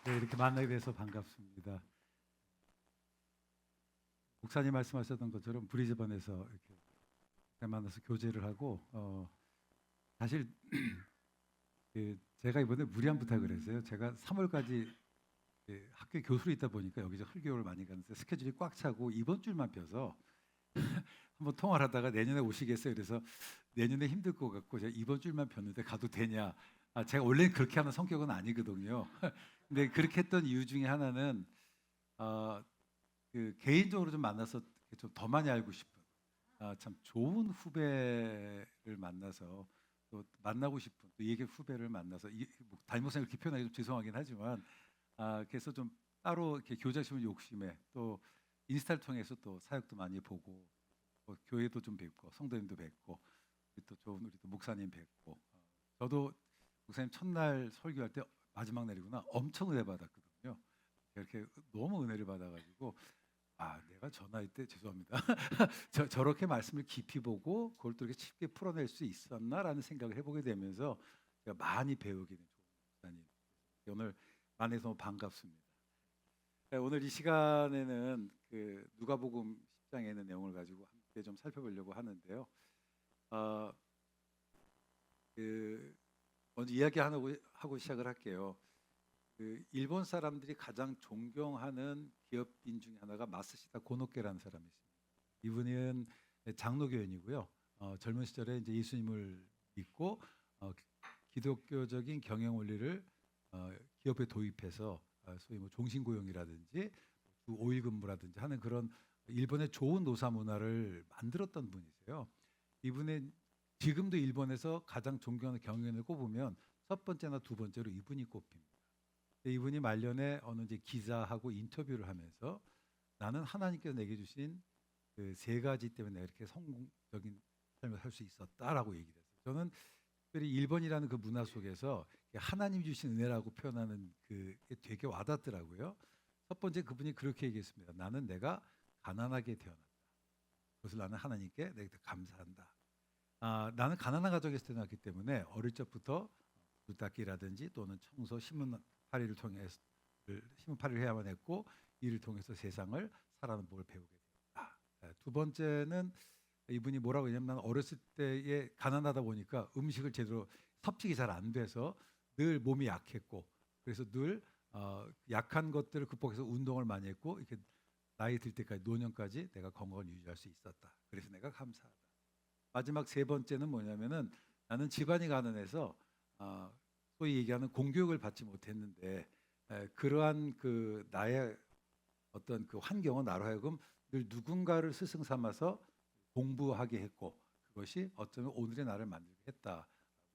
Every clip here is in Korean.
네, 이렇게 만나게 돼서 반갑습니다. 목사님 말씀하셨던 것처럼 브리즈번에서 이렇게 만나서 교제를 하고 사실 제가 이번에 무리한 부탁을 했어요. 제가 3월까지 학교 교수로 있다 보니까 여기서 설교를 많이 가는데 스케줄이 꽉 차고 이번 주만 펴서 한번 통화를 하다가 내년에 오시겠어요? 그래서 내년에 힘들 것 같고 제가 이번 주만 폈는데 가도 되냐? 제가 원래 그렇게 하는 성격은 아니거든요. 근데 그렇게 했던 이유 중에 하나는 어, 개인적으로 좀 만나서 좀 더 많이 알고 싶은 참 좋은 후배를 만나서 또 만나고 싶은 또 얘기 후배를 만나서 뭐 담임목사님 이렇게 표현하기 좀 죄송하긴 하지만 그래서 좀 따로 이렇게 교장심은 욕심에 또 인스타를 통해서 또 사역도 많이 보고 교회도 좀 뵙고 성도님도 뵙고 또 좋은 우리 또 목사님 뵙고 저도 목사님 첫날 설교할 때 마지막 날이구나 엄청 은혜 받았거든요. 이렇게 너무 은혜를 받아가지고 내가 저 나이 때 죄송합니다. 저렇게 말씀을 깊이 보고 그걸 또 이렇게 쉽게 풀어낼 수 있었나라는 생각을 해보게 되면서 제가 많이 배우게 된 좋은 목사님. 오늘 만나서 너무 반갑습니다. 오늘 이 시간에는 그 누가복음 10장에 있는 내용을 가지고 함께 좀 살펴보려고 하는데요. 어, 그 먼저 이야기 하고 시작을 할게요. 일본 사람들이 가장 존경하는 기업인 중에 하나가 마스시다 고노케라는 사람이 있습니다. 이분은 장로교인이고요. 젊은 시절에 이제 예수님을 믿고 기독교적인 경영 원리를 기업에 도입해서 소위 뭐 종신고용이라든지 주 5일 근무라든지 하는 그런 일본의 좋은 노사 문화를 만들었던 분이세요. 이분의 지금도 일본에서 가장 존경하는 경영인을 꼽으면 첫 번째나 두 번째로 이분이 꼽힙니다. 이분이 말년에 어느 이제 기자하고 인터뷰를 하면서 나는 하나님께서 내게 주신 그 세 가지 때문에 내가 이렇게 성공적인 삶을 살 수 있었다라고 얘기를 했어요. 저는 특별히 일본이라는 그 문화 속에서 하나님이 주신 은혜라고 표현하는 그게 되게 와닿더라고요. 첫 번째 그분이 그렇게 얘기했습니다. 나는 내가 가난하게 태어났다. 그것을 나는 하나님께 내가 감사한다. 나는 가난한 가정에서 태어났기 때문에 어릴 적부터 불닦기라든지 또는 청소, 신문팔이를 통해서 신문팔이를 해야만 했고 이를 통해서 세상을 살아가는 법을 배우게 됐다. 두 번째는 이분이 뭐라고 했냐면 나는 어렸을 때에 가난하다 보니까 음식을 제대로 섭취가 잘 안 돼서 늘 몸이 약했고 그래서 늘 약한 것들을 극복해서 운동을 많이 했고 이렇게 나이 들 때까지 노년까지 내가 건강을 유지할 수 있었다. 그래서 내가 감사하다. 마지막 세 번째는 뭐냐면은 나는 집안이 가난해서 소위 얘기하는 공교육을 받지 못했는데 그러한 그 나의 어떤 그 환경은 나로 하여금 늘 누군가를 스승 삼아서 공부하게 했고 그것이 어쩌면 오늘의 나를 만들게 했다고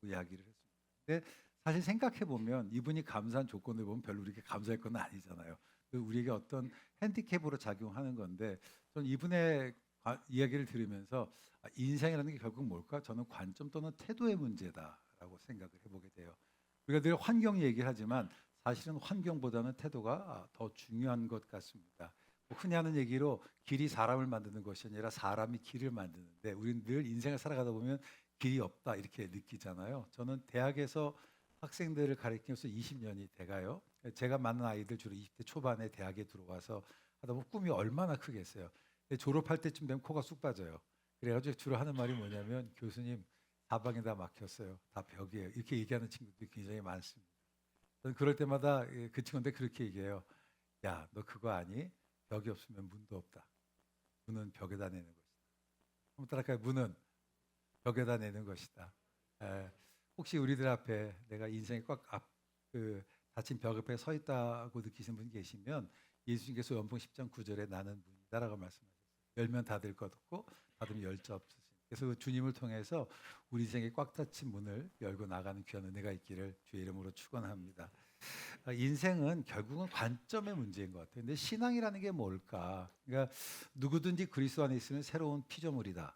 이야기를 했습니다. 근데 사실 생각해 보면 이분이 감사한 조건을 보면 별로 우리에게 감사할 건 아니잖아요. 우리에게 어떤 핸디캡으로 작용하는 건데 저는 이분의 이야기를 들으면서 인생이라는 게 결국 뭘까? 저는 관점 또는 태도의 문제다라고 생각을 해보게 돼요. 우리가 늘 환경 얘기를 하지만 사실은 환경보다는 태도가 더 중요한 것 같습니다. 흔히 하는 얘기로 길이 사람을 만드는 것이 아니라 사람이 길을 만드는데 우리는 늘 인생을 살아가다 보면 길이 없다 이렇게 느끼잖아요. 저는 대학에서 학생들을 가르치면서 20년이 돼가요. 제가 만난 아이들 주로 20대 초반에 대학에 들어와서 하다 보면 꿈이 얼마나 크겠어요. 졸업할 때쯤 되면 코가 쑥 빠져요. 그래가지고 주로 하는 말이 뭐냐면 교수님 사방이 다 막혔어요. 다 벽이에요. 이렇게 얘기하는 친구들이 굉장히 많습니다. 저는 그럴 때마다 그 친구한테 그렇게 얘기해요. 야, 너 그거 아니? 벽이 없으면 문도 없다. 문은 벽에다 내는 것이다. 한번 따라할까요? 문은 벽에다 내는 것이다. 혹시 우리들 앞에 내가 인생에 닫힌 벽 앞에 서 있다고 느끼시는 분 계시면 예수님께서 연봉 10장 9절에 나는 문이다라고 말씀하셨어요. 열면 닫을 것 없고 닫으면 열 자 없으신. 그래서 그 주님을 통해서 우리 인생에 꽉 닫힌 문을 열고 나가는 귀한 은혜가 있기를 주의 이름으로 축원합니다. 인생은 결국은 관점의 문제인 것 같아요. 근데 신앙이라는 게 뭘까? 그러니까 누구든지 그리스도 안에 있으면 새로운 피조물이다.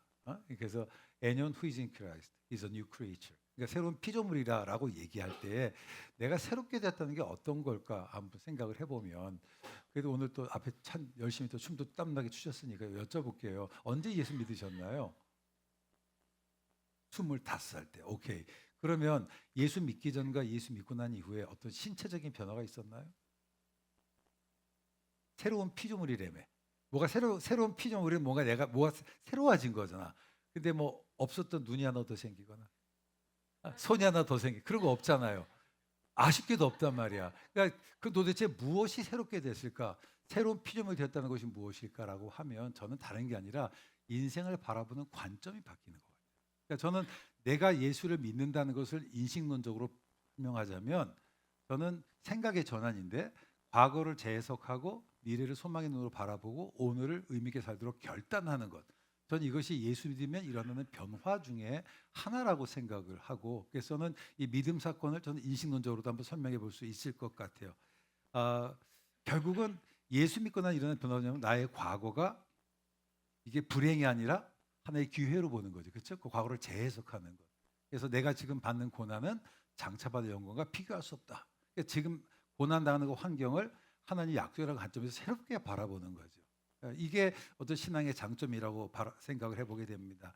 그래서 anyone who is in Christ is a new creature. 그러니까 새로운 피조물이다라고 얘기할 때 내가 새롭게 됐다는 게 어떤 걸까 한번 생각을 해보면 그래도 오늘 또 앞에 참 열심히 또 춤도 땀나게 추셨으니까 여쭤볼게요. 언제 예수 믿으셨나요? 25살 때. 오케이. 그러면 예수 믿기 전과 예수 믿고 난 이후에 어떤 신체적인 변화가 있었나요? 새로운 피조물이라며. 뭐가 새로운 피조물이면 뭔가 뭐가 새로워진 거잖아. 근데 뭐 없었던 눈이 하나 더 생기거나 손이 하나 더 생기 그런 거 없잖아요. 아쉽게도 없단 말이야. 그러니까 그 도대체 무엇이 새롭게 됐을까? 새로운 피조물이 됐다는 것이 무엇일까라고 하면 저는 다른 게 아니라 인생을 바라보는 관점이 바뀌는 것 같아요. 그러니까 저는 내가 예수를 믿는다는 것을 인식론적으로 설명하자면 저는 생각의 전환인데 과거를 재해석하고 미래를 소망의 눈으로 바라보고 오늘을 의미 있게 살도록 결단하는 것. 저는 이것이 예수 믿으면 일어나는 변화 중에 하나라고 생각을 하고 그래서 저는 이 믿음 사건을 저는 인식론적으로도 한번 설명해 볼 수 있을 것 같아요. 결국은 예수 믿고 난 일어나는 변화냐면 나의 과거가 이게 불행이 아니라 하나의 기회로 보는 거죠. 그렇죠? 그 과거를 재해석하는 것. 그래서 내가 지금 받는 고난은 장차받을 영광과 비교할 수 없다. 그러니까 지금 고난 당하는 그 환경을 하나님 약속이라는 관점에서 새롭게 바라보는 거죠. 이게 어떤 신앙의 장점이라고 생각을 해보게 됩니다.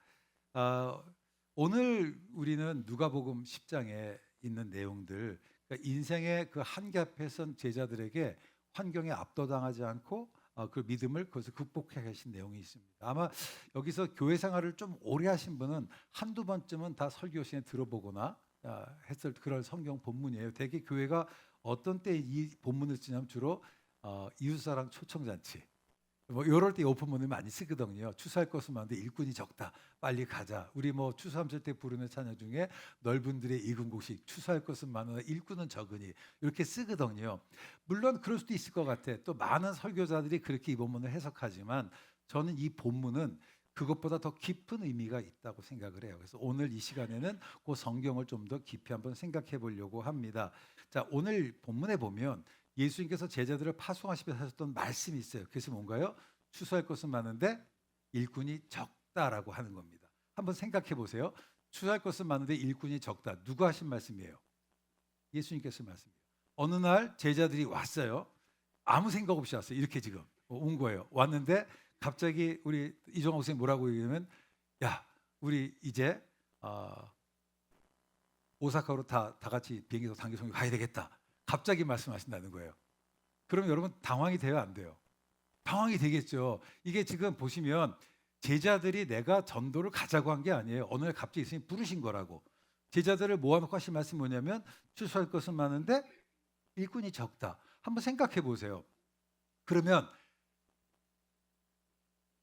오늘 우리는 누가복음 10장에 있는 내용들, 그러니까 인생의 그 한계 앞에 선 제자들에게 환경에 압도당하지 않고 그 믿음을 그것을 극복해 가신 내용이 있습니다. 아마 여기서 교회 생활을 좀 오래 하신 분은 한두 번쯤은 다 설교 시간에 들어보거나 했을 그런 성경 본문이에요. 대개 교회가 어떤 때 이 본문을 쓰냐면 주로 이웃사랑 초청잔치 뭐 이럴 때 오픈문을 많이 쓰거든요. 추수할 것은 많은데 일꾼이 적다. 빨리 가자. 우리 뭐 추수함설 때 부르는 찬양 중에 넓은들의 익은 곡식 추수할 것은 많으나 일꾼은 적으니 이렇게 쓰거든요. 물론 그럴 수도 있을 것 같아. 또 많은 설교자들이 그렇게 이 본문을 해석하지만 저는 이 본문은 그것보다 더 깊은 의미가 있다고 생각을 해요. 그래서 오늘 이 시간에는 그 성경을 좀 더 깊이 한번 생각해 보려고 합니다. 자, 오늘 본문에 보면 예수님께서 제자들을 파송하시면서 하셨던 말씀이 있어요. 그것이 뭔가요? 추수할 것은 많은데 일꾼이 적다라고 하는 겁니다. 한번 생각해 보세요. 추수할 것은 많은데 일꾼이 적다. 누가 하신 말씀이에요? 예수님께서 말씀이에요. 어느 날 제자들이 왔어요. 아무 생각 없이 왔어요. 이렇게 지금 온 거예요. 왔는데 갑자기 우리 이종학 선생님 뭐라고 얘기하면 야, 우리 이제 오사카로 다 같이 비행기로 단기 송유 가야 되겠다. 갑자기 말씀하신다는 거예요. 그럼 여러분 당황이 돼요, 안 돼요? 당황이 되겠죠. 이게 지금 보시면 제자들이 내가 전도를 가자고 한 게 아니에요. 어느 날 갑자기 예수님이 부르신 거라고. 제자들을 모아놓고 하신 말씀이 뭐냐면 추수할 것은 많은데 일꾼이 적다. 한번 생각해 보세요. 그러면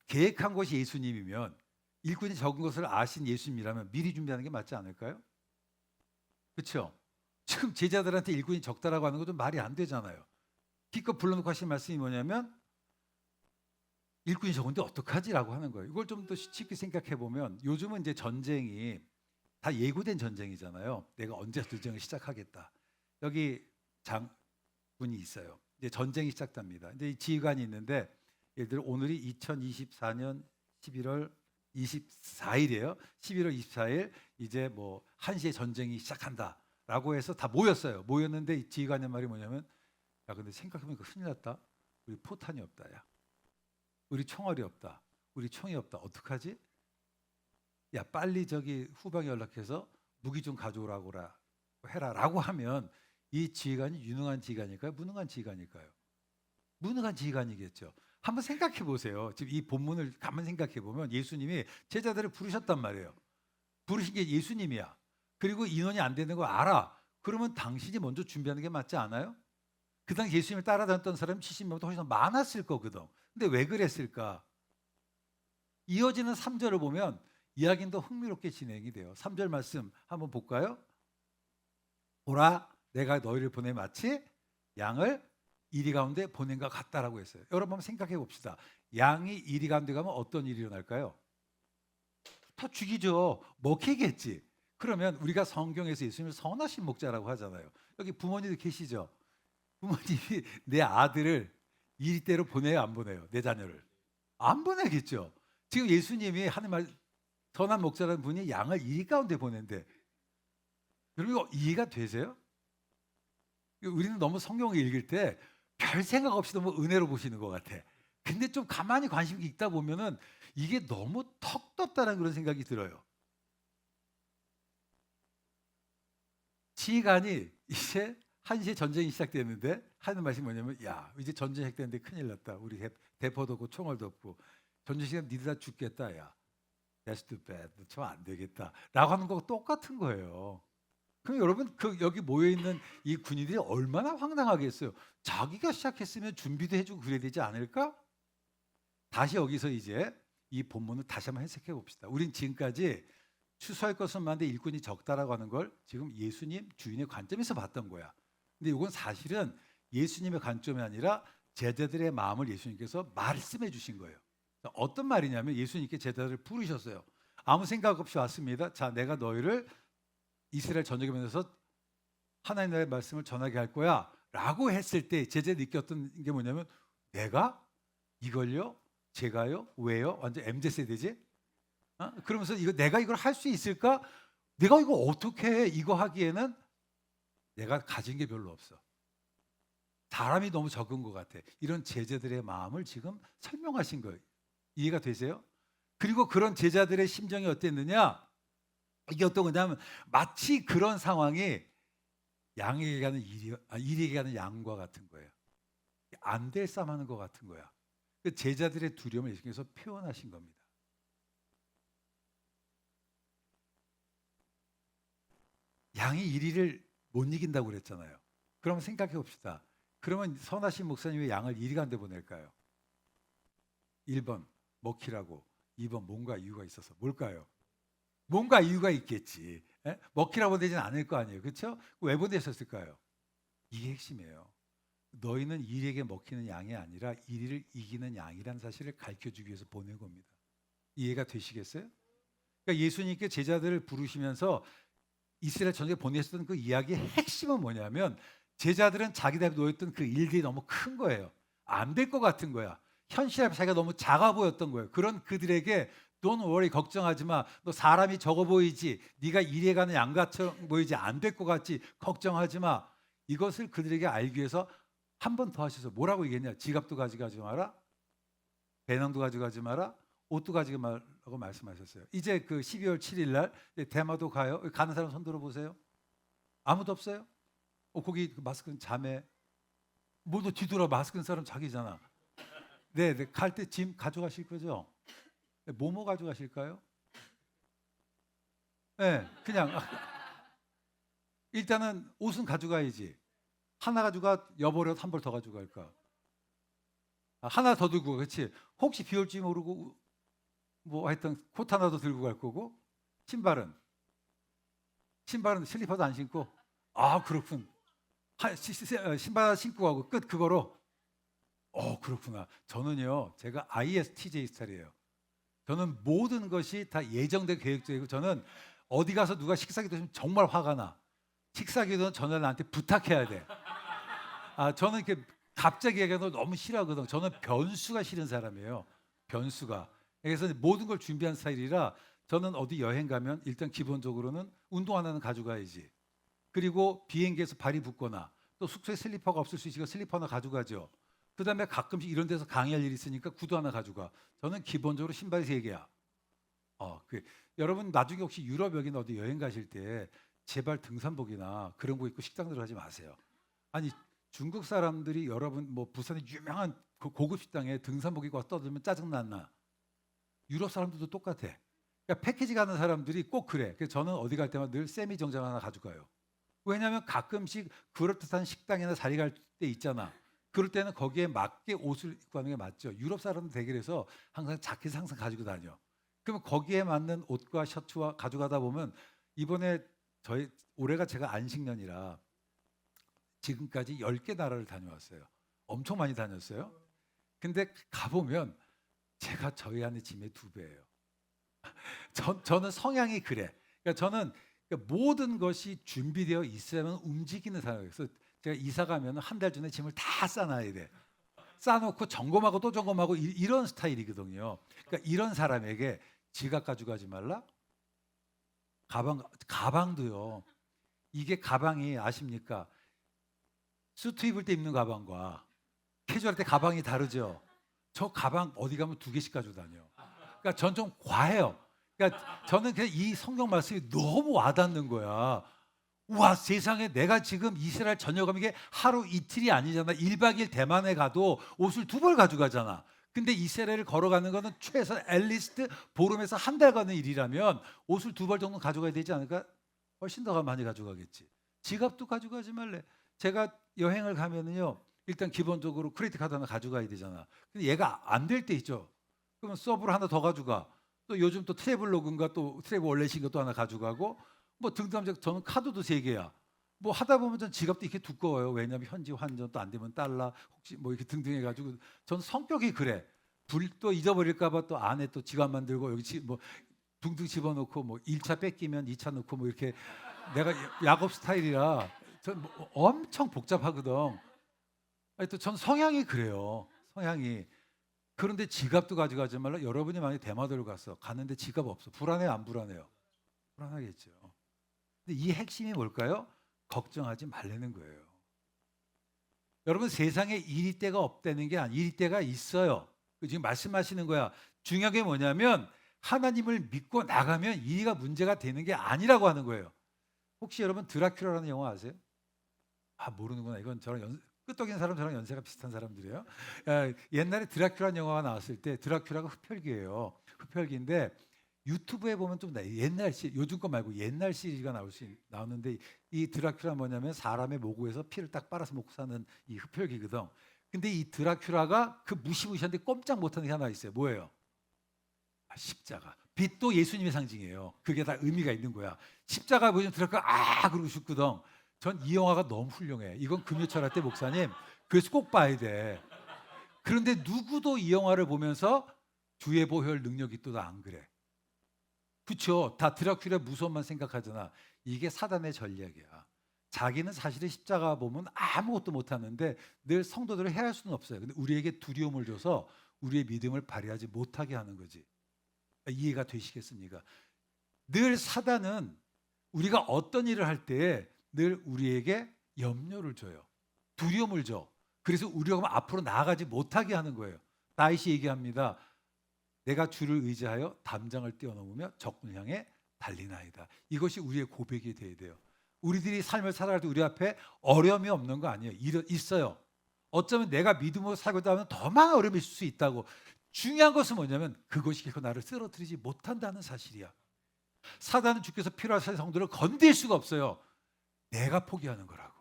계획한 것이 예수님이면 일꾼이 적은 것을 아신 예수님이라면 미리 준비하는 게 맞지 않을까요? 그렇죠? 지금 제자들한테 일꾼이 적다라고 하는 것도 말이 안 되잖아요. 기껏 불러놓고 하신 말씀이 뭐냐면 일꾼이 적은데 어떡하지라고 하는 거예요. 이걸 좀 더 쉽게 생각해 보면 요즘은 이제 전쟁이 다 예고된 전쟁이잖아요. 내가 언제 전쟁을 시작하겠다. 여기 장군이 있어요. 이제 전쟁이 시작됩니다. 근데 이 지휘관이 있는데 예를 들어 오늘이 2024년 11월 24일이에요. 11월 24일 이제 뭐 1시에 전쟁이 시작한다라고 해서 다 모였어요. 모였는데 이 지휘관의 말이 뭐냐면 야 근데 생각해보니까 큰일 났다. 우리 포탄이 없다. 야. 우리 총알이 없다. 우리 총이 없다. 어떡하지? 야 빨리 저기 후방에 연락해서 무기 좀 가져오라고 해라라고 하면 이 지휘관이 유능한 지휘관일까요? 무능한 지휘관일까요? 무능한 지휘관이겠죠. 한번 생각해 보세요. 지금 이 본문을 가만 생각해 보면 예수님이 제자들을 부르셨단 말이에요. 부르신 게 예수님이야. 그리고 인원이 안 되는 거 알아. 그러면 당신이 먼저 준비하는 게 맞지 않아요? 그 당시 예수님을 따라다녔던 사람이 70명보다 훨씬 더 많았을 거거든. 근데 왜 그랬을까? 이어지는 3절을 보면 이야기는 더 흥미롭게 진행이 돼요. 3절 말씀 한번 볼까요? 보라 내가 너희를 보내 마치 양을 이리 가운데 보낸 것 같다라고 했어요. 여러분 한번 생각해 봅시다. 양이 이리 가운데 가면 어떤 일이 일어날까요? 다 죽이죠. 먹히겠지. 그러면 우리가 성경에서 예수님을 선하신 목자라고 하잖아요. 여기 부모님들 계시죠? 부모님이 내 아들을 이리대로 보내요, 안 보내요? 내 자녀를 안 보내겠죠. 지금 예수님이 하는 말 선한 목자라는 분이 양을 이리 가운데 보낸대. 여러분 이거 이해가 되세요? 우리는 너무 성경을 읽을 때 별 생각 없이 너무 은혜로 보시는 것 같아. 근데 좀 가만히 관심 있다 보면은 이게 너무 턱 떴다는 그런 생각이 들어요. 지휘관이 이제 1시에 전쟁이 시작됐는데 하는 말씀이 뭐냐면, 야, 이제 전쟁 시작됐는데 큰일 났다. 우리 대포도 없고 총알도 없고 전쟁 시간 니들 다 죽겠다. 야, that's too bad. 저안 되겠다. 라고 하는 거가 똑같은 거예요. 그럼 여러분, 그 여기 모여 있는 이 군인들이 얼마나 황당하겠어요. 자기가 시작했으면 준비도 해주고 그래야 되지 않을까? 다시 여기서 이제 이 본문을 다시 한번 해석해 봅시다. 우린 지금까지 추수할 것은 많은데 일꾼이 적다라고 하는 걸 지금 예수님 주인의 관점에서 봤던 거야. 근데 이건 사실은 예수님의 관점이 아니라 제자들의 마음을 예수님께서 말씀해 주신 거예요. 어떤 말이냐면 예수님께 제자들을 부르셨어요. 아무 생각 없이 왔습니다. 자, 내가 너희를 이스라엘 전역에 보내서 하나님 나라의 말씀을 전하게 할 거야 라고 했을 때 제자들이 느꼈던 게 뭐냐면, 내가 이걸요? 제가요? 왜요? 완전 MZ 세대지? 그러면서 내가 이걸 할 수 있을까? 내가 이거 어떻게 해? 이거 하기에는 내가 가진 게 별로 없어. 사람이 너무 적은 것 같아. 이런 제자들의 마음을 지금 설명하신 거예요. 이해가 되세요? 그리고 그런 제자들의 심정이 어땠느냐? 이게 어떤 거냐면 마치 그런 상황이 양에게 가는 일에게 가는 양과 같은 거예요. 안 될 싸움하는 것 같은 거야. 그 제자들의 두려움을 예수님께서 표현하신 겁니다. 양이 1위를 못 이긴다고 그랬잖아요. 그럼 생각해 봅시다. 그러면 선하신 목사님이 양을 1위 가운데 보낼까요? 1번 먹히라고, 2번 뭔가 이유가 있어서. 뭘까요? 뭔가 이유가 있겠지. 먹히라고 보내진 않을 거 아니에요. 그렇죠? 왜 보내셨을까요? 이게 핵심이에요. 너희는 1위에게 먹히는 양이 아니라 1위를 이기는 양이라는 사실을 가르쳐주기 위해서 보낸 겁니다. 이해가 되시겠어요? 그러니까 예수님께 제자들을 부르시면서 이스라엘 전역에 보내셨던 그 이야기의 핵심은 뭐냐면, 제자들은 자기들 앞에 놓였던 그 일들이 너무 큰 거예요. 안 될 것 같은 거야. 현실 앞에 자기가 너무 작아 보였던 거예요. 그런 그들에게 Don't worry, 걱정하지 마. 너 사람이 적어 보이지. 네가 일해 가는 양같처럼 보이지. 안 될 것 같지. 걱정하지 마. 이것을 그들에게 알기 위해서 한 번 더 하셔서 뭐라고 얘기했냐? 지갑도 가져가지 마라. 배낭도 가져가지 마라. 옷도 가지고 말라고 말씀하셨어요. 이제 그 12월 7일 날 대마도 가요. 가는 사람 손 들어 보세요. 아무도 없어요? 거기 마스크는 자매. 모두 뒤돌아. 마스크는 사람 자기잖아. 네, 갈 때 짐 가져가실 거죠? 뭐뭐 가져가실까요? 네, 그냥 일단은 옷은 가져가야지. 하나 가져가, 여보려 한 벌 더 가져갈까? 하나 더 들고, 그렇지? 혹시 비 올지 모르고 뭐 하여튼 코트 하나 더 들고 갈 거고, 신발은 슬리퍼도 안 신고. 아, 그렇군. 신발 하나 신고 가고 끝. 그거로. 그렇구나. 저는요, 제가 ISTJ 스타일이에요. 저는 모든 것이 다 예정된 계획적이고, 저는 어디 가서 누가 식사기도 하면 정말 화가 나. 식사기도 전화 나한테 부탁해야 돼. 저는 이렇게 갑자기 얘기하는 걸 너무 싫어하거든. 저는 변수가 싫은 사람이에요. 변수가. 그래서 모든 걸 준비한 스타일이라, 저는 어디 여행 가면 일단 기본적으로는 운동 하나는 가져가야지. 그리고 비행기에서 발이 붓거나 또 숙소에 슬리퍼가 없을 수 있으니까 슬리퍼 하나 가져가죠. 그 다음에 가끔씩 이런 데서 강의할 일이 있으니까 구두 하나 가져가. 저는 기본적으로 신발이 3개야. 여러분 나중에 혹시 유럽 여기나 어디 여행 가실 때 제발 등산복이나 그런 거 입고 식당 들어가지 마세요. 아니, 중국 사람들이 여러분 뭐 부산의 유명한 고급 식당에 등산복 입고 와서 떠들면 짜증났나? 유럽 사람들도 똑같아. 그러니까 패키지 가는 사람들이 꼭 그래. 그래서 저는 어디 갈 때마다 늘 세미 정장 하나 가져가요. 왜냐하면 가끔씩 그럴듯한 식당이나 자리 갈 때 있잖아. 그럴 때는 거기에 맞게 옷을 입고 가는 게 맞죠. 유럽 사람들 대결해서 항상 자켓을 항상 가지고 다녀. 그러면 거기에 맞는 옷과 셔츠와 가져가다 보면, 이번에 올해가 제가 안식년이라 지금까지 10개 나라를 다녀왔어요. 엄청 많이 다녔어요. 근데 가보면 제가 저희 아내 짐의 2배예요. 저는 성향이 그래. 그러니까 저는 모든 것이 준비되어 있어야만 움직이는 사람이에요. 그래서 제가 이사 가면 한 달 전에 짐을 다 싸놔야 돼. 싸놓고 점검하고 또 점검하고 이런 스타일이거든요. 그러니까 이런 사람에게 지갑 가져가지 말라? 가방도요. 이게 가방이 아십니까? 수트 입을 때 입는 가방과 캐주얼 때 가방이 다르죠. 저 가방 어디 가면 2개씩 가지고 다녀. 그러니까 전 좀 과해요. 그러니까 저는 그냥 이 성경 말씀이 너무 와닿는 거야. 와, 세상에 내가 지금 이스라엘 전역하면 이게 하루 이틀이 아니잖아. 1박 2일 대만에 가도 옷을 2벌 가져가잖아. 근데 이스라엘을 걸어가는 거는 최소 앨리스트 보름에서 한 달 가는 일이라면 옷을 2벌 정도 가져가야 되지 않을까? 훨씬 더 많이 가져가겠지. 지갑도 가져가지 말래. 제가 여행을 가면은요, 일단 기본적으로 크레딧 카드 하나 가져가야 되잖아. 근데 얘가 안 될 때 있죠. 그러면 서브를 하나 더 가져가. 또 요즘 또 트래블로그인가 또 트래블 월렛인가 또 하나 가져가고 뭐 등등하면 저는 카드도 3개야. 뭐 하다 보면 전 지갑도 이렇게 두꺼워요. 왜냐하면 현지 환전 또 안 되면 달러 혹시 뭐 이렇게 등등 해가지고 전 성격이 그래. 불 또 잊어버릴까봐 또 안에 또 지갑 만들고 여기 뭐 둥둥 집어넣고 뭐 1차 뺏기면 2차 넣고 뭐 이렇게 내가 야곱 스타일이라 전뭐 엄청 복잡하거든. 아니 또 전 성향이 그래요. 성향이. 그런데 지갑도 가져가지 말라. 여러분이 만약에 대마도를 갔어. 갔는데 지갑 없어. 불안해요, 안 불안해요? 불안하겠죠. 근데 이 핵심이 뭘까요? 걱정하지 말라는 거예요. 여러분 세상에 이리 때가 없다는 게 아니, 이리 때가 있어요. 지금 말씀하시는 거야. 중요한 게 뭐냐면 하나님을 믿고 나가면 이리가 문제가 되는 게 아니라고 하는 거예요. 혹시 여러분 드라큘라라는 영화 아세요? 아, 모르는구나. 이건 저랑 끄떡인 사람 저랑 연세가 비슷한 사람들이에요. 옛날에 드라큘라는 영화가 나왔을 때 드라큘라가 흡혈귀예요. 흡혈귀인데 유튜브에 보면 좀 옛날 요즘 거 말고 옛날 시리즈가 나오는데 이 드라큘라 뭐냐면 사람의 모구에서 피를 딱 빨아서 먹고 사는 이 흡혈귀거든. 근데 이 드라큘라가 그 무시무시한데 꼼짝 못하는 게 하나 있어요. 뭐예요? 십자가. 빛도 예수님의 상징이에요. 그게 다 의미가 있는 거야. 십자가 보시면 드라큘라 그러고 죽거든. 전 이 영화가 너무 훌륭해. 이건 금요철 할 때 목사님 그래서 꼭 봐야 돼. 그런데 누구도 이 영화를 보면서 주의 보혈 능력이 또 안 그래. 그렇죠. 다 드라큘라 무서움만 생각하잖아. 이게 사단의 전략이야. 자기는 사실은 십자가 보면 아무것도 못하는데 늘 성도들을 해할 수는 없어요. 근데 우리에게 두려움을 줘서 우리의 믿음을 발휘하지 못하게 하는 거지. 이해가 되시겠습니까? 늘 사단은 우리가 어떤 일을 할 때 늘 우리에게 염려를 줘요. 두려움을 줘. 그래서 우리가 앞으로 나아가지 못하게 하는 거예요. 다윗이 얘기합니다. 내가 주를 의지하여 담장을 뛰어넘으며 적군을 향해 달리나이다. 이것이 우리의 고백이 돼야 돼요. 우리들이 삶을 살아갈 때 우리 앞에 어려움이 없는 거 아니에요. 있어요. 어쩌면 내가 믿음으로 살고자 하면 더 많은 어려움이 있을 수 있다고. 중요한 것은 뭐냐면 그것이 결코 나를 쓰러뜨리지 못한다는 사실이야. 사단은 주께서 필요하신 성도를 건들 수가 없어요. 내가 포기하는 거라고.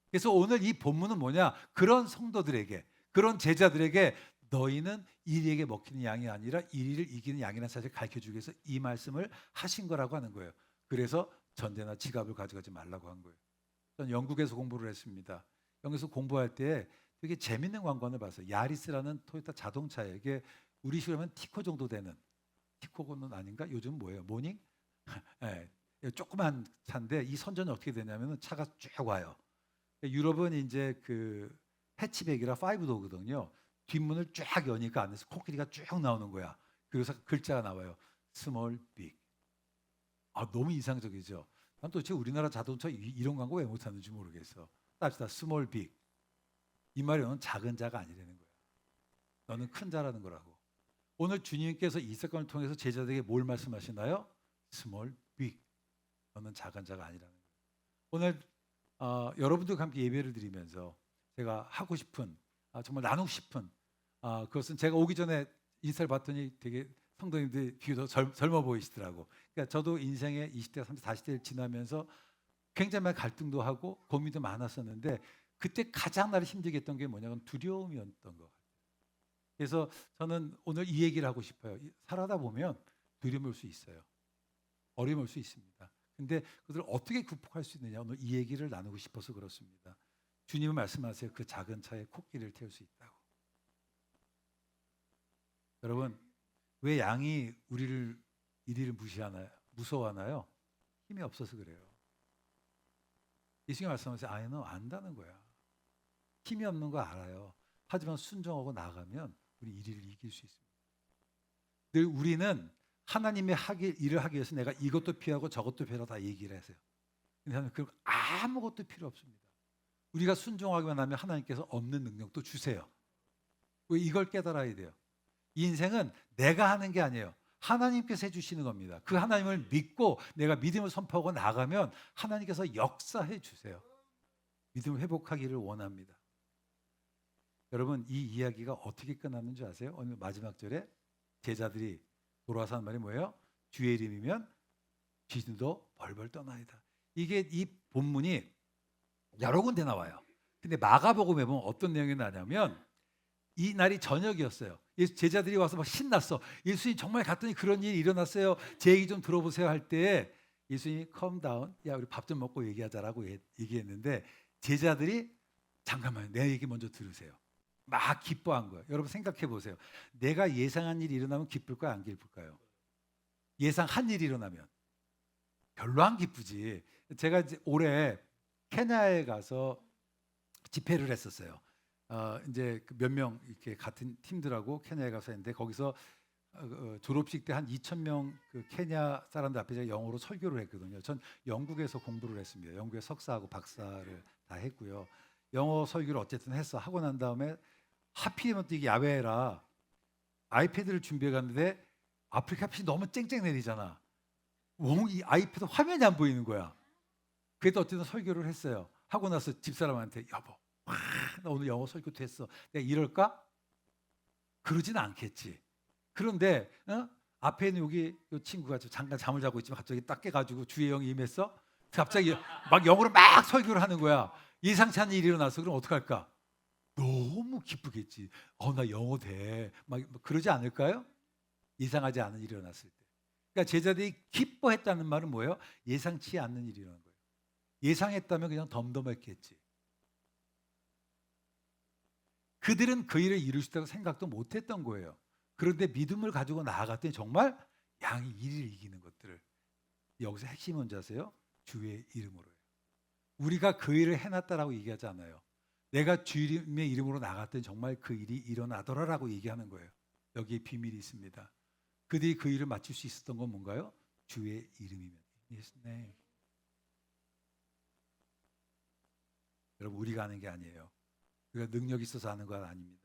그래서 오늘 이 본문은 뭐냐? 그런 성도들에게, 그런 제자들에게 너희는 이리에게 먹히는 양이 아니라 이리를 이기는 양이라는 사실을 가르쳐주기 위해서 이 말씀을 하신 거라고 하는 거예요. 그래서 전대나 지갑을 가져가지 말라고 한 거예요. 저는 영국에서 공부를 했습니다. 영국에서 공부할 때 되게 재밌는 관광을 봤어요. 야리스라는 토요타 자동차에 이게 우리식으로 하면 티코 정도 되는, 티코는 아닌가? 요즘 뭐예요? 모닝? 네, 조그만 차인데 이 선전이 어떻게 되냐면 차가 쭉 와요. 유럽은 이제 그 해치백이라 5도거든요. 뒷문을 쫙 여니까 안에서 코끼리가 쭉 나오는 거야. 그래서 글자가 나와요. 스몰 빅. 너무 인상적이죠. 난 도대체 우리나라 자동차 이런 광고 왜 못하는지 모르겠어. 따지다 스몰 빅. 이 말이 너는 작은 자가 아니라는 거야. 너는 큰 자라는 거라고. 오늘 주님께서 이 사건을 통해서 제자들에게 뭘 말씀하시나요? 스몰 빅. 너는 작은 자가 아니라는 거예요. 오늘 여러분들과 함께 예배를 드리면서 제가 하고 싶은 정말 나누고 싶은 그것은 제가 오기 전에 인사를 봤더니 되게 성도님들이 비교적 젊어 보이시더라고. 그러니까 저도 인생의 20대, 30대, 40대를 지나면서 굉장히 많은 갈등도 하고 고민도 많았었는데 그때 가장 나를 힘들게 했던 게 뭐냐면 두려움이었던 것 같아요. 그래서 저는 오늘 이 얘기를 하고 싶어요. 살아다 보면 두려움이 올 수 있어요. 어려움이 올 수 있습니다. 근데 그들을 어떻게 극복할 수 있느냐 오늘 이 얘기를 나누고 싶어서 그렇습니다. 주님은 말씀하세요. 그 작은 차에 코끼리를 태울 수 있다고. 여러분 왜 양이 우리를 무서워하나요? 힘이 없어서 그래요. 예수님이 말씀하세요. 아이는 안다는 거야. 힘이 없는 거 알아요. 하지만 순종하고 나가면 우리 이리를 이길 수 있습니다. 늘 우리는 하나님의 일을 하기 위해서 내가 이것도 필요하고 저것도 필요하다 다 얘기를 하세요. 근데 하나님 그럼 아무것도 필요 없습니다. 우리가 순종하기만 하면 하나님께서 없는 능력도 주세요. 이걸 깨달아야 돼요. 이 인생은 내가 하는 게 아니에요. 하나님께서 해주시는 겁니다. 그 하나님을 믿고 내가 믿음을 선포하고 나가면 하나님께서 역사해 주세요. 믿음을 회복하기를 원합니다. 여러분, 이 이야기가 어떻게 끝났는 줄 아세요? 오늘 마지막 절에 제자들이 돌아와서 하는 말이 뭐예요? 주의 이름이면 귀신도 벌벌 떠나이다. 이게 이 본문이 여러 군데 나와요. 근데 마가복음에 보면 어떤 내용이 나냐면 이 날이 저녁이었어요. 제자들이 와서 막 신났어. 예수님 정말 갔더니 그런 일이 일어났어요. 제 얘기 좀 들어보세요 할 때 예수님이 calm down. 야, 우리 밥 좀 먹고 얘기하자라고 얘기했는데 제자들이 잠깐만요. 내 얘기 먼저 들으세요. 막 기뻐한 거예요. 여러분 생각해 보세요. 내가 예상한 일이 일어나면 기쁠까요? 안 기쁠까요? 예상한 일이 일어나면 별로 안 기쁘지. 제가 이제 올해 케냐에 가서 집회를 했었어요. 이제 몇 명 이렇게 같은 팀들하고 케냐에 가서 했는데 거기서 졸업식 때 한 2,000명 그 케냐 사람들 앞에 제가 영어로 설교를 했거든요. 전 영국에서 공부를 했습니다. 영국에 석사하고 박사를 다 했고요. 영어 설교를 어쨌든 했어. 하고 난 다음에 하필이면 또 이게 야외라 아이패드를 준비해 갔는데 아프리카 빛이 너무 쨍쨍 내리잖아. 이 아이패드 화면이 안 보이는 거야. 그래도 어쨌든 설교를 했어요. 하고 나서 집사람한테 여보, 나 오늘 영어 설교도 했어. 내가 이럴까? 그러진 않겠지. 그런데 앞에 있는 여기 이 친구가 잠깐 잠을 자고 있지만 갑자기 딱 깨가지고 주의 영이 임했어. 갑자기 막 영어로 막 설교를 하는 거야. 예상치 않은 일이 일어나서 그럼 어떡할까? 너무 기쁘겠지. 나 영어 돼. 막 그러지 않을까요? 예상하지 않은 일이 일어났을 때. 그러니까 제자들이 기뻐했다는 말은 뭐예요? 예상치 않는 일이 일어난 거예요. 예상했다면 그냥 덤덤했겠지. 그들은 그 일을 이룰 수 있다고 생각도 못했던 거예요. 그런데 믿음을 가지고 나아갔더니 정말 양이 일을 이기는 것들을. 여기서 핵심은 뭔지 아세요? 주의 이름으로요. 우리가 그 일을 해놨다라고 얘기하지 않아요. 내가 주님의 이름으로 나갔더니 정말 그 일이 일어나더라라고 얘기하는 거예요. 여기에 비밀이 있습니다. 그들이 그 일을 마칠 수 있었던 건 뭔가요? 주의 이름이면. 네. 여러분, 우리가 하는 게 아니에요. 우리가 능력이 있어서 하는 건 아닙니다.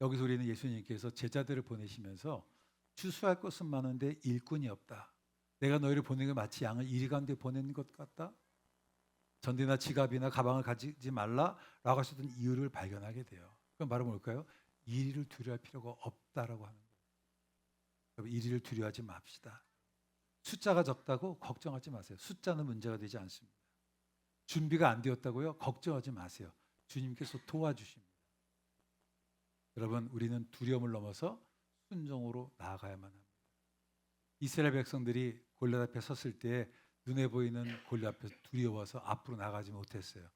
여기서 우리는 예수님께서 제자들을 보내시면서 추수할 것은 많은데 일꾼이 없다. 내가 너희를 보낸 게 마치 양을 이리 가운데 보내는 것 같다. 전대나 지갑이나 가방을 가지지 말라라고 하셨던 이유를 발견하게 돼요. 그럼 바로 뭘까요? 이리를 두려워할 필요가 없다라고 하는 거예요. 여러분, 이리를 두려워하지 맙시다. 숫자가 적다고 걱정하지 마세요. 숫자는 문제가 되지 않습니다. 준비가 안 되었다고요? 걱정하지 마세요. 주님께서 도와주십니다. 여러분, 우리는 두려움을 넘어서 순종으로 나아가야만 합니다. 이스라엘 백성들이 골리앗 앞에 섰을 때 눈에 보이는 골리앗 앞에서 두려워서 앞으로 나가지 못했어요.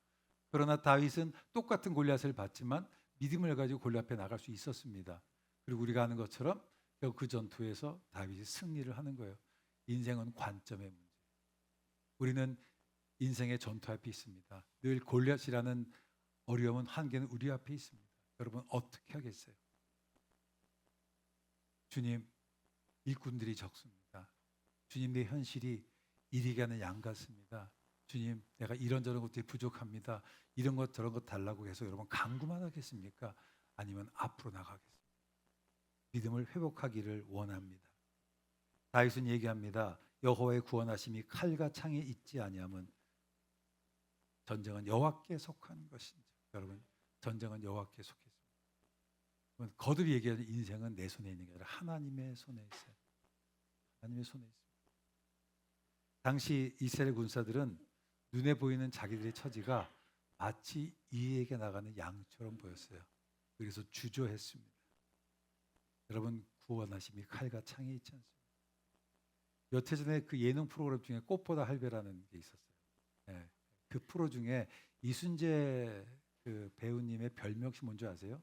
그러나 다윗은 똑같은 골리앗을 봤지만 믿음을 가지고 골리앗 앞에 나갈 수 있었습니다. 그리고 우리가 아는 것처럼 그 전투에서 다윗이 승리를 하는 거예요. 인생은 관점의 문제. 우리는 인생의 전투 앞에 있습니다. 늘 골리앗이라는 어려움은 한계는 우리 앞에 있습니다. 여러분, 어떻게 하겠어요? 주님, 일꾼들이 적습니다. 주님, 내 현실이 이리 가는 양 같습니다. 주님, 내가 이런저런 것들이 부족합니다. 이런 것 저런 것 달라고 해서 여러분 강구만 하겠습니까? 아니면 앞으로 나가겠습니까? 믿음을 회복하기를 원합니다. 다윗은 얘기합니다. 여호와의 구원하심이 칼과 창에 있지 아니하면 전쟁은 여호와께 속한 것인지. 여러분, 전쟁은 여호와께 속했습니다. 거듭 얘기하는 인생은 내 손에 있는 게 아니라 하나님의 손에 있어요. 하나님의 손에 있습니다. 당시 이스라엘 군사들은 눈에 보이는 자기들의 처지가 마치 이에게 나가는 양처럼 보였어요. 그래서 주저했습니다. 여러분, 구원하심이 칼과 창에 있지 않습니다. 몇 해 전에 그 예능 프로그램 중에 꽃보다 할배라는 게 있었어요. 네. 그 프로 중에 이순재 그 배우님의 별명이 뭔지 아세요?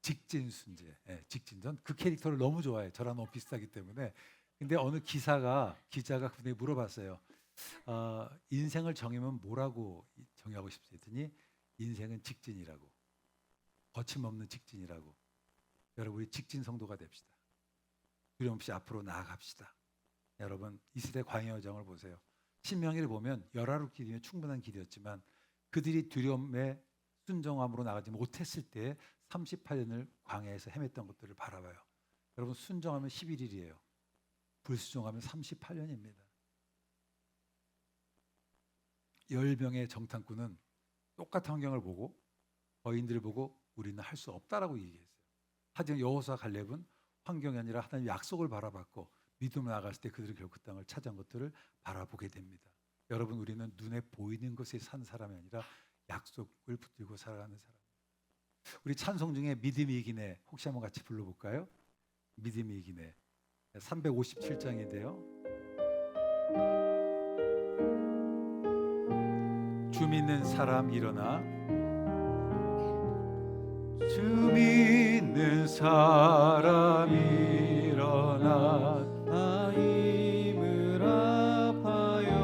직진순재. 네, 직진전. 그 캐릭터를 너무 좋아해. 저랑 너무 비슷하기 때문에. 근데 어느 기자가 그분에게 물어봤어요. 인생을 정의면 뭐라고 정의하고 싶으세요? 했더니 인생은 직진이라고. 거침없는 직진이라고. 여러분, 우리 직진 성도가 됩시다. 두려움 없이 앞으로 나아갑시다. 여러분, 이스라엘 광야 여정을 보세요. 신명기를 보면 열하루 길이면 충분한 길이었지만 그들이 두려움에 순종함으로 나가지 못했을 때 38년을 광야에서 헤맸던 것들을 바라봐요. 여러분, 순종하면 11일이에요. 불수종하면 38년입니다. 10명의 정탐꾼은 똑같은 환경을 보고 거인들을 보고 우리는 할 수 없다라고 얘기했어요. 하지만 여호수아 갈렙은 환경이 아니라 하나님의 약속을 바라봤고 믿음을 나갔을 때 그들이 결국 그 땅을 차지한 것들을 바라보게 됩니다. 여러분, 우리는 눈에 보이는 것에 산 사람이 아니라 약속을 붙들고 살아가는 사람. 우리 찬송 중에 믿음이 이기네 혹시 한번 같이 불러볼까요? 믿음이 이기네 357장인데요. 주 믿는 사람 일어나, 주 믿는 사람 일어나, 다 힘을 합하여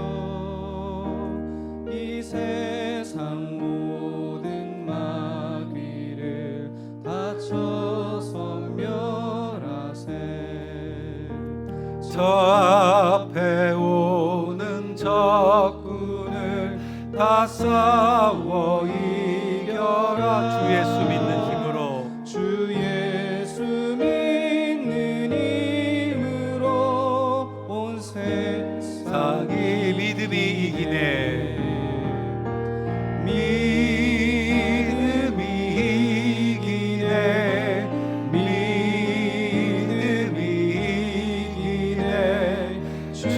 이 세상 모든 마귀를 다쳐서 멸하세. 저 앞에 오는 적군을 다 싸워 이겨라. 주 예수 믿는 힘으로, 주 예수 믿는 힘으로 온 세상이 믿음이 이기네. 믿음이 이기네. 믿음이 이기네. 주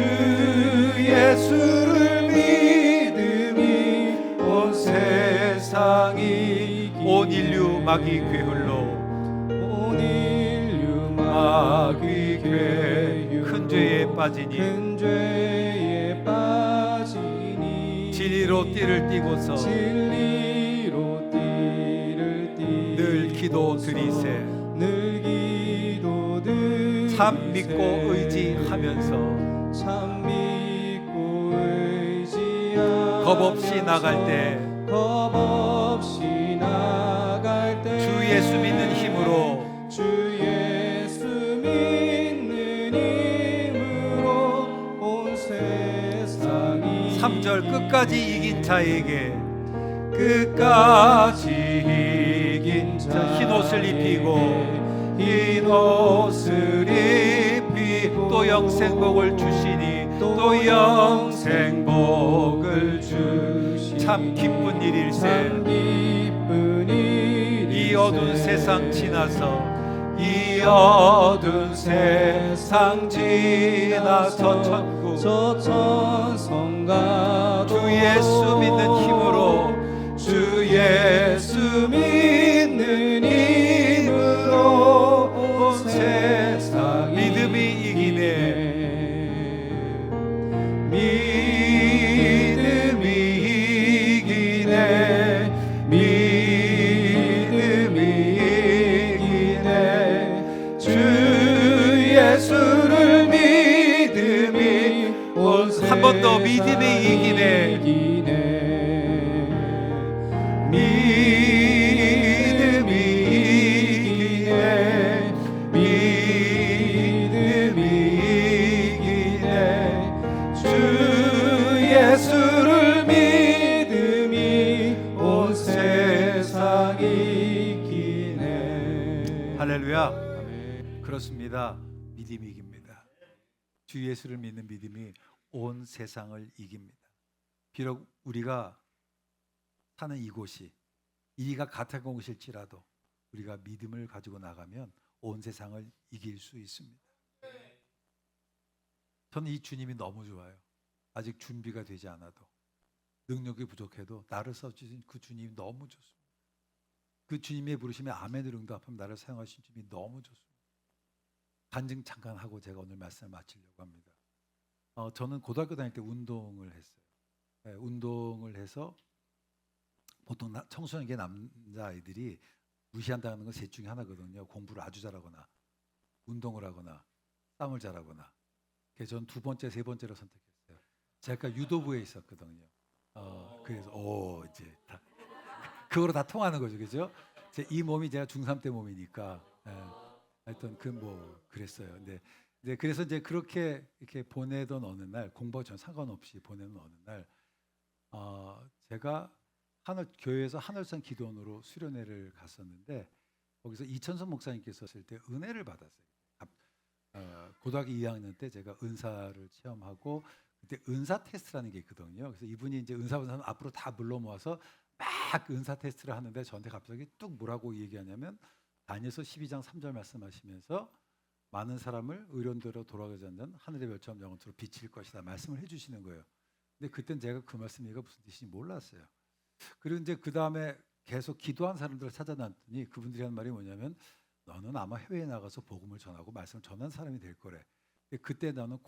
예수를 믿음이 온 세상이 온 인류 마귀 괴hul로, 온 인류 마귀 괴 큰 죄에 빠지니 큰 죄에 빠지니 진리로 띠를 띠고서 진리로 띠를 띠 늘 기도 드리세. 늘 기도 드리세. 참 믿고 의지하면서 참 믿고 의지하면서 겁 없이 나갈 때 겁 없이 나갈 때 주 예수 믿는 힘으로, 주 예수 믿는 힘으로 온 세상이 3절 끝까지 이긴 자에게 끝까지 이긴 자 흰 옷을 입히고 흰 옷을 입히고 또 영생복을 주시니 또 영생복을 주시니 참 기쁜 일일세. 참 기쁜 일일세. 이 어두운 세상 지나서, 이 어두운 세상 지나서 천국 저 천성가 주 예수 믿는 힘으로, 주 예수 믿는 힘으로 온 세상이 믿음이 이기네. 믿음이 이기네. 믿음이 이기네. 주 예수를 믿음이 온 세상이 한 번 더 믿음이 이기네. 믿음이 이기네. 믿음이 이기네. 주 예수를 믿음이 온 세상이 이기네. 할렐루야. 아멘. 그렇습니다. 믿음이 이깁니다. 주 예수를 믿는 믿음이 온 세상을 이깁니다. 비록 우리가 사는 이곳이 이가 같은 곳일지라도 우리가 믿음을 가지고 나가면 온 세상을 이길 수 있습니다. 저는 이 주님이 너무 좋아요. 아직 준비가 되지 않아도, 능력이 부족해도 나를 써주신 그 주님이 너무 좋습니다. 그 주님의 부르심에 아멘을 응답하면 나를 사용하신 주님이 너무 좋습니다. 간증 잠깐 하고 제가 오늘 말씀을 마치려고 합니다. 저는 고등학교 다닐 때 운동을 했어요. 네, 운동을 해서 보통 청소년기 남자아이들이 무시한다는 건 셋 중에 하나거든요. 공부를 아주 잘하거나 운동을 하거나 싸움을 잘하거나. 그래서 저는 두 번째, 세 번째로 선택했어요. 제가 유도부에 있었거든요. 그래서 이제 다 그거로 다 통하는 거죠, 그죠? 이 몸이 제가 중3 때 몸이니까. 하여튼 그랬어요. 근데 그래서 이제 그렇게 이렇게 보내던 어느 날, 공부와 전 상관없이 보내는 어느 날, 제가 교회에서 하늘산 기도원으로 수련회를 갔었는데 거기서 이천선 목사님께서 했을 때 은혜를 받았어요. 고등학교 2학년 때 제가 은사를 체험하고 그때 은사 테스트라는 게 있거든요. 그래서 이분이 이제 은사분사는 앞으로 다 불러 모아서 막 은사 테스트를 하는데 저한테 갑자기 뚝 뭐라고 얘기하냐면 다니엘서 12장 3절 말씀하시면서 많은 사람을 의론대로 돌아가지 않는 하늘의 별처럼 영원토록 비칠 것이다 말씀을 해주시는 거예요. 근데 그땐 제가 그 말씀이 무슨 뜻인지 몰랐어요. 그리고 이제 그 다음에 계속 기도한 사람들을 찾아놨더니 그분들이 하는 말이 뭐냐면 너는 아마 해외에 나가서 복음을 전하고 말씀을 전하는 사람이 될 거래. 근데 그때 나는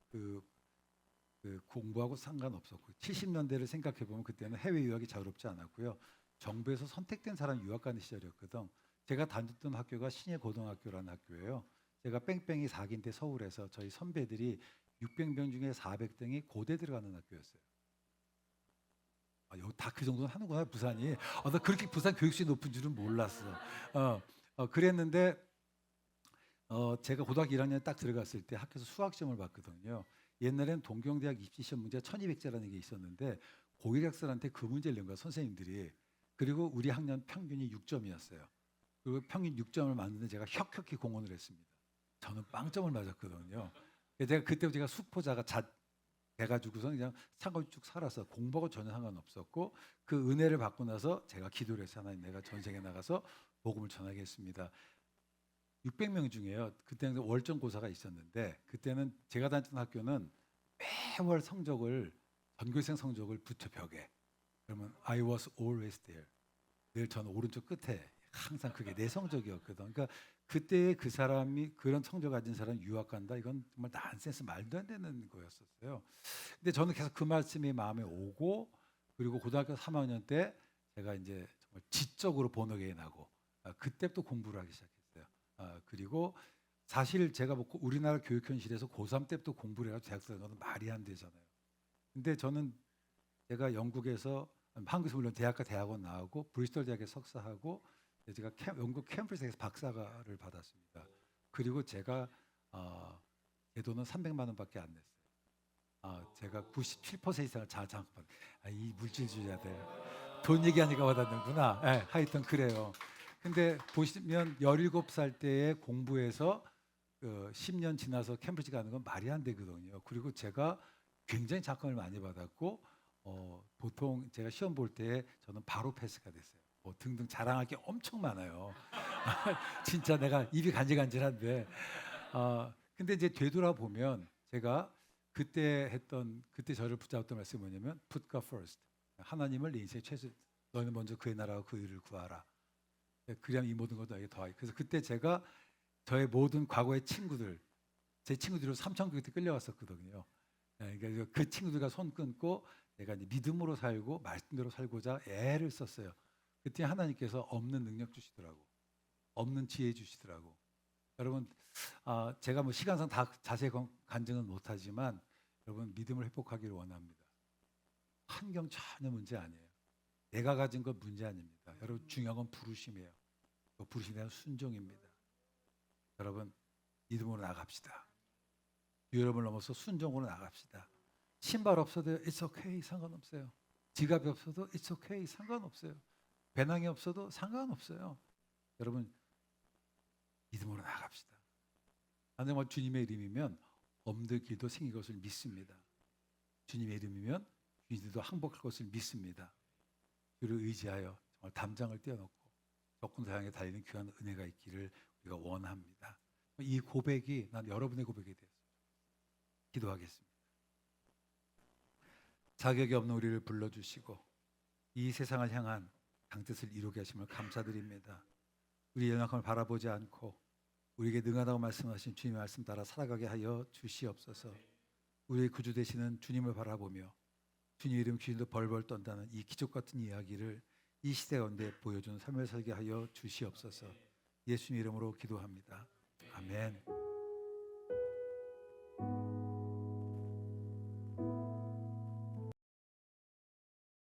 그 공부하고 상관없었고 70년대를 생각해 보면 그때는 해외 유학이 자유롭지 않았고요. 정부에서 선택된 사람 유학 가는 시절이었거든. 제가 다녔던 학교가 신예 고등학교라는 학교예요. 제가 뺑뺑이 4기인데 서울에서 저희 선배들이 600명 중에 400등이 고대 들어가는 학교였어요. 다 그 정도는 하는구나 부산이. 나 그렇게 부산 교육수준이 높은 줄은 몰랐어. 그랬는데 제가 고등학교 1학년 딱 들어갔을 때 학교에서 수학 시험을 봤거든요. 옛날엔 동경대학 입시 시험 문제 1200자라는 게 있었는데 고1 학생한테 그 문제를 낸 거야 선생님들이. 그리고 우리 학년 평균이 6점이었어요. 그리고 평균 6점을 맞는데 제가 혁혁히 공헌을 했습니다. 저는 빵점을 맞았거든요. 제가 그때부터 제가 숙포자가 돼가지고서 그냥 상관없이 쭉 살아서 공부하고 전혀 상관없었고 그 은혜를 받고 나서 제가 기도를 해서 하나님 내가 전생에 나가서 복음을 전하겠습니다. 600명 중에요. 그때는 월정 고사가 있었는데 그때는 제가 다녔던 학교는 매월 성적을 전교생 성적을 붙여 벽에. 그러면 I was always there. 늘 저는 오른쪽 끝에 항상 그게 내 성적이었거든. 그러니까 그때 그 사람이 그런 성적 가진 사람 유학 간다 이건 정말 난센스 말도 안 되는 거였었어요. 근데 저는 계속 그 말씀이 마음에 오고 그리고 고등학교 3학년 때 제가 이제 정말 지적으로 번역에 나고 그때부터 공부를 하기 시작했어요. 그리고 사실 제가 뭐 우리나라 교육 현실에서 고3 때부터 공부를 해서 대학 들어가는 건 말이 안 되잖아요. 근데 저는 제가 영국에서 한국에서 물론 대학과 대학원 나오고 브리스톨 대학에 석사하고 제가 영국 캠브리지에서 박사과를 받았습니다. 그리고 제가 제 돈은 300만 원밖에 안 냈어요. 제가 97% 이상을 자장받. 이 물질주의자들 돈 얘기하니까 와닿는구나. 하여튼 그래요. 근데 보시면 17살 때에 공부해서 10년 지나서 캠브리지 가는 건 말이 안 되거든요. 그리고 제가 굉장히 작품을 많이 받았고 보통 제가 시험 볼 때 저는 바로 패스가 됐어요. 등등 자랑할 게 엄청 많아요. 진짜 내가 입이 간질간질한데 근데 이제 되돌아보면 제가 그때 저를 붙잡았던 말씀이 뭐냐면 Put God first. 하나님을 내 인생의 최소 너는 먼저 그의 나라와 그 의를 구하라. 그래야 이 모든 것도 너에게 더하기. 그래서 그때 제가 저의 모든 과거의 친구들 제 친구들로 삼천교회 때 끌려왔었거든요. 그러니까 그 친구들과 손 끊고 내가 이제 믿음으로 살고 말씀대로 살고자 애를 썼어요. 그때 하나님께서 없는 능력 주시더라고. 없는 지혜 주시더라고. 여러분 제가 뭐 시간상 다 자세히 간증은 못하지만 여러분 믿음을 회복하기를 원합니다. 환경 전혀 문제 아니에요. 내가 가진 건 문제 아닙니다. 여러분 중요한 건 부르심이에요. 그 부르심에 대한 순종입니다. 여러분 믿음으로 나갑시다. 유럽을 넘어서 순종으로 나갑시다. 신발 없어도 it's okay 상관없어요. 지갑이 없어도 it's okay 상관없어요. 배낭이 없어도 상관없어요. 여러분 믿음으로 나갑시다. 나는 주님의 이름이면 엄들기도 생길 것을 믿습니다. 주님의 이름이면 주님도 항복할 것을 믿습니다. 그를 의지하여 정말 담장을 떼어놓고 적군을 향해 달리는 귀한 은혜가 있기를 우리가 원합니다. 이 고백이 난 여러분의 고백이 되었습니다. 기도하겠습니다. 자격이 없는 우리를 불러주시고 이 세상을 향한 당뜻을 이루게 하심을 감사드립니다. 우리 연약함을 바라보지 않고 우리에게 능하다고 말씀하신 주님의 말씀 따라 살아가게 하여 주시옵소서. 우리의 구주 되시는 주님을 바라보며 주님 이름 귀신도 벌벌 떤다는 이 기적 같은 이야기를 이 시대 가운데 보여주는 삶을 살게 하여 주시옵소서. 예수님 이름으로 기도합니다. 아멘.